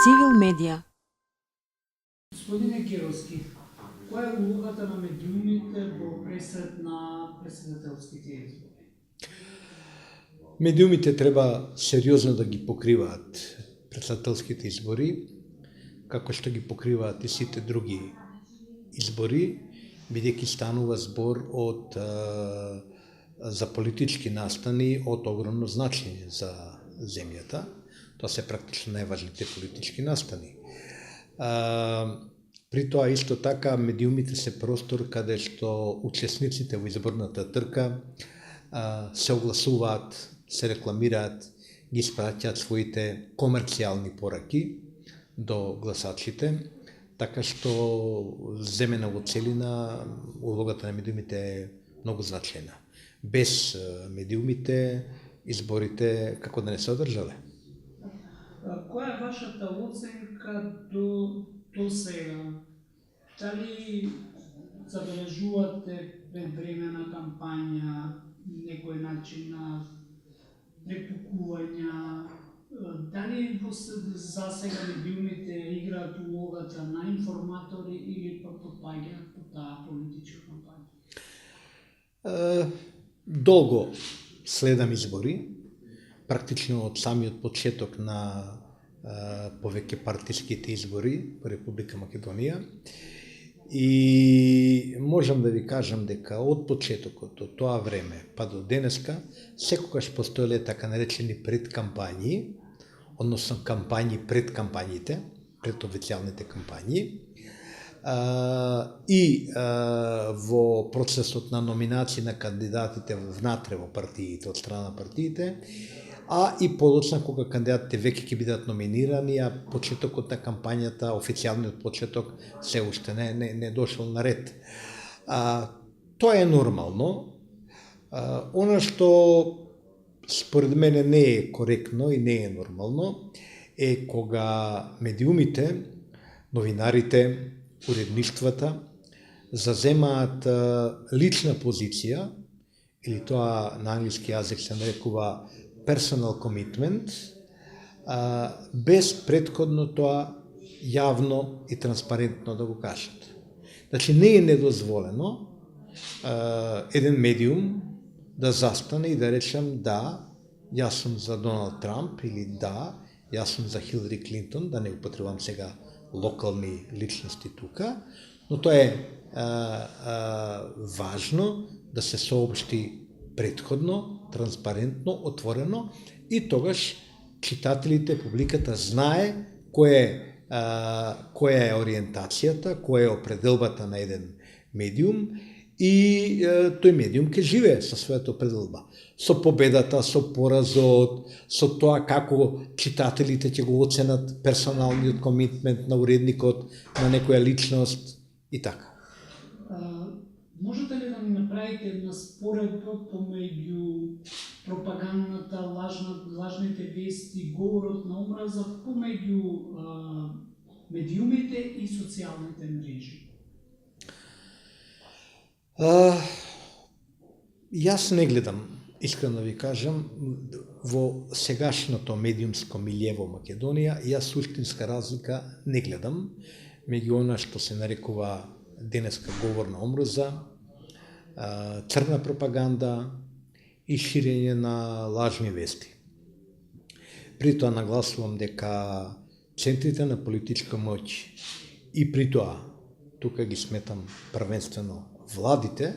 Цивил медија. Господине Кировски, која е улогата на медиумите во пресред на претседателските избори? Медиумите треба сериозно да ги покриваат претседателските избори, како што ги покриваат и сите други избори, бидејќи станува збор за политички настани од огромно значење за земјата. Тоа се практично најважните политички настани. При тоа исто така медиумите се простор каде што учесниците во изборната трка се огласуваат, се рекламираат, ги испраќаат своите комерцијални пораки до гласачите, така што земена во целина улогата на медиумите е многу значајна. Без медиумите изборите како да не се одржале. Која е вашата оценка до сега? Дали забележувате предвремена кампања, некој начин на препукувања? Дали за сега медиумите играат улогата на информатори или пак потпаѓаат по таа политичка кампања? Долго следам избори, практично од самиот почеток на повеќе партиските избори во Република Македонија, и можам да ви кажам дека од почетокот, од тоа време па до денеска, секогаш постоеле така наречени предкампањи, односно кампањи пред кампањите, пред официјалните кампањи, и во процесот на номинација на кандидатите внатре во партиите, од страна на партиите, а и подоцна кога кандидатите веќе ќе бидат номинирани, а почетокот на кампањата, официјалниот почеток, се уште не дошол на ред. Тоа е нормално. Она што според мене не е коректно и не е нормално е кога медиумите, новинарите, уредништвата заземаат лична позиција, или тоа на англиски јазик се нарекува personal commitment, без претходно тоа јавно и транспарентно да го кажат. Значи, не е недозволено еден медиум да застане и да речем да, јас сум за Доналд Трамп, или да, јас сум за Хилари Клинтон, да не употребам сега локални личности тука, но тоа е важно да се соопшти претходно, транспарентно, отворено, и тогаш читателите, публиката знае која е ориентацијата, која е определбата на еден медиум, и тој медиум ќе живее со својата определба. Со победата, со поразот, со тоа како читателите ќе го оценат персоналниот комитмент на уредникот, на некоја личност и така. Можете ли да ми направите една споредба помеѓу пропагандната, лажните вести, говорот на омраза помеѓу медиумите и социјалните мрежи? Јас не гледам, искрено ви кажам, во сегашното медиумско милје во Македонија, јас суштинска разлика не гледам меѓу она што се нарекува денеска говор на омраза, црна пропаганда и ширење на лажни вести. При тоа нагласувам дека центрите на политичка моќ и при тоа, тука ги сметам првенствено владите,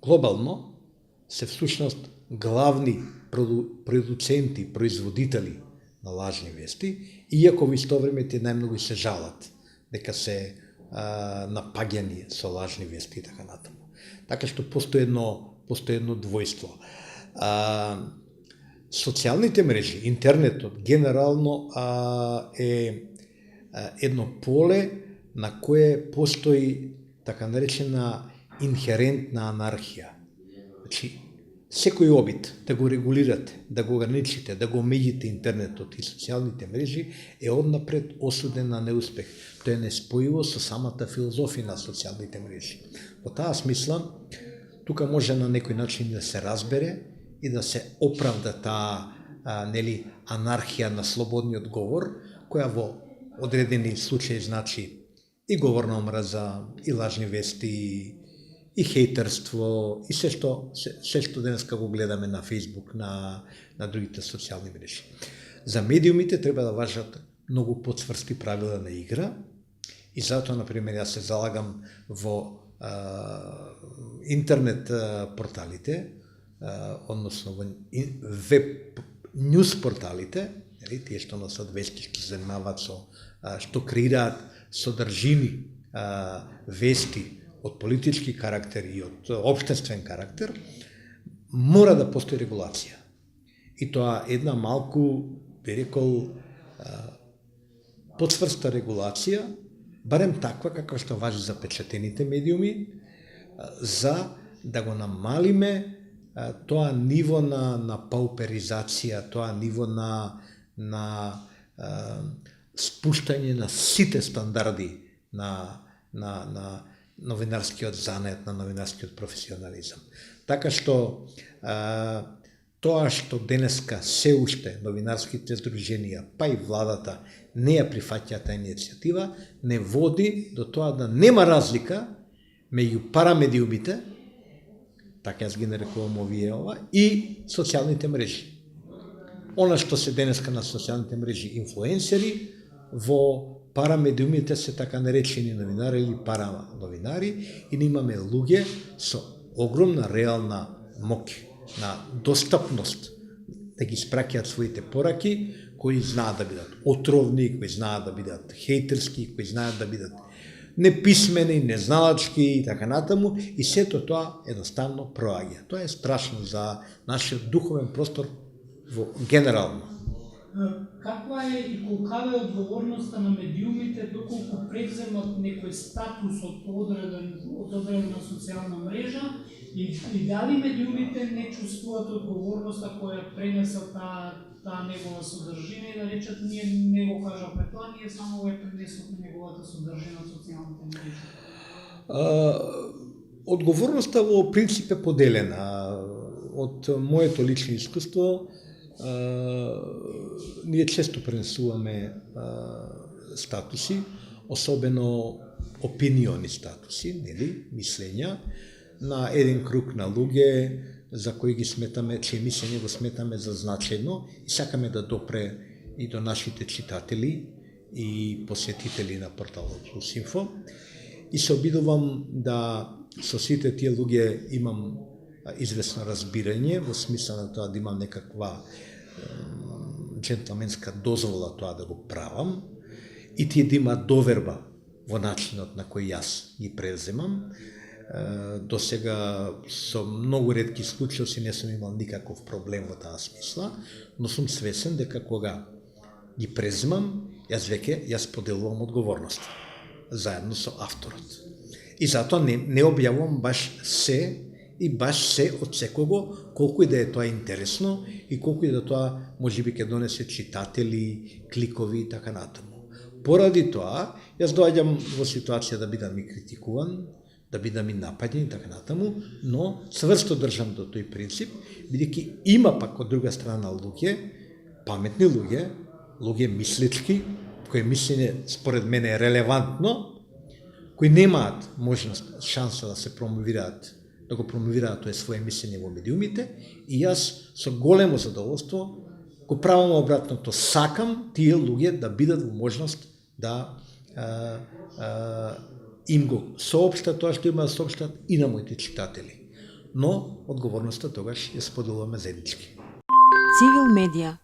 глобално се всушност главни продуценти, производители на лажни вести, иако во исто време те најмногу се жалат дека се напаѓани со лажни вести и така натаму. Така што постои едно двојство. Социјалните мрежи, интернетот, генерално е едно поле на кое постои така наречена инхерентна анархија. Значи, секој обид да го регулирате, да го ограничите, да го омеѓите интернетот и социјалните мрежи е однапред осуден на неуспех. Тоа е неспојиво со самата филозофија на социјалните мрежи. Во таа смисла, тука може на некој начин да се разбере и да се оправда таа анархија на слободниот говор, која во одредени случаи значи и говор на омраза, и лажни вести, и хејтерство, и се што денеска го гледаме на Facebook, на другите социјални мрежи. За медиумите треба да важат многу поцврсти правила на игра и затоа, например, јас се залагам во интернет порталите, односно во веб ньюс порталите, тие што носат вести, што се занимаваат што креираат содржини вести од политички карактер и од општествен карактер, мора да постои регулација. И тоа една малку, би рекол, потврста регулација, барем таква каква што важи за печатените медиуми, за да го намалиме тоа ниво на пауперизација, тоа ниво на спуштање на сите стандарди на новинарскиот занет, на новинарскиот професионализам. Така што тоа што денеска се уште новинарските здруженија, па и владата не ја прифаќаат таа иницијатива, не води до тоа да нема разлика меѓу парамедиумите, така јас ги нарекувам овие и социјалните мрежи. Она што се денеска на социјалните мрежи инфлуенсери, во парамедиумите се така наречени новинари или парановинари, и имаме луѓе со огромна реална моќ на достапност да ги спраќаат своите пораки, кои знаат да бидат отровни, кои знаат да бидат хејтерски, кои знаат да бидат неписмени, незналачки и така натаму, и сето тоа едноставно проаѓа. Тоа е страшно за нашиот духовен простор генерално. Каква е и колкава е одговорноста на медиумите доколку преземат некој статус од одредена социјална мрежа и дали медиумите не чувствуваат одговорноста која пренеса таа негова содржина и да речат ние не го кажавме тоа, ние само го пренесовме неговата содржина од социјалните мрежи? Одговорноста во принцип е поделена. Од моето лично искуство, ние често пренесуваме статуси, особено опиниони статуси, нели, мислења, на еден круг на луѓе за кои ги сметаме, чие мислење го сметаме за значајно и сакаме да допре и до нашите читатели и посетители на порталот Plus.info. И се обидувам да со сите тие луѓе имам известно разбирање, во смисла на тоа да имам некаква джентлменска дозвола тоа да го правам, и тие да имаат доверба во начинот на кој јас ги преземам. До сега со многу ретки случаи не сум имал никаков проблем во таа смисла, но сум свесен дека кога ги преземам, јас поделувам одговорноста заедно со авторот. И затоа не објавувам баш се од секого, колку и да е тоа интересно и колку и да тоа можеби ќе донесе читатели, кликови и така натаму. Поради тоа, јас доаѓам во ситуација да бидам и критикуван, да бидам и нападен и така натаму, но цврсто држам до тој принцип, бидејќи има пак од друга страна луѓе, паметни луѓе мислички, кои мислење според мене е релевантно, кои немаат можност, шанса да се промовираат, да го промовираат тоа свое мислење во медиумите, и јас со големо задоволство го правам обратното. Сакам тие луѓе да бидат во можност да им го соопштат тоа што има да соопштат и на моите читатели. Но одговорноста тогаш ја споделуваме заеднички. Цивил медија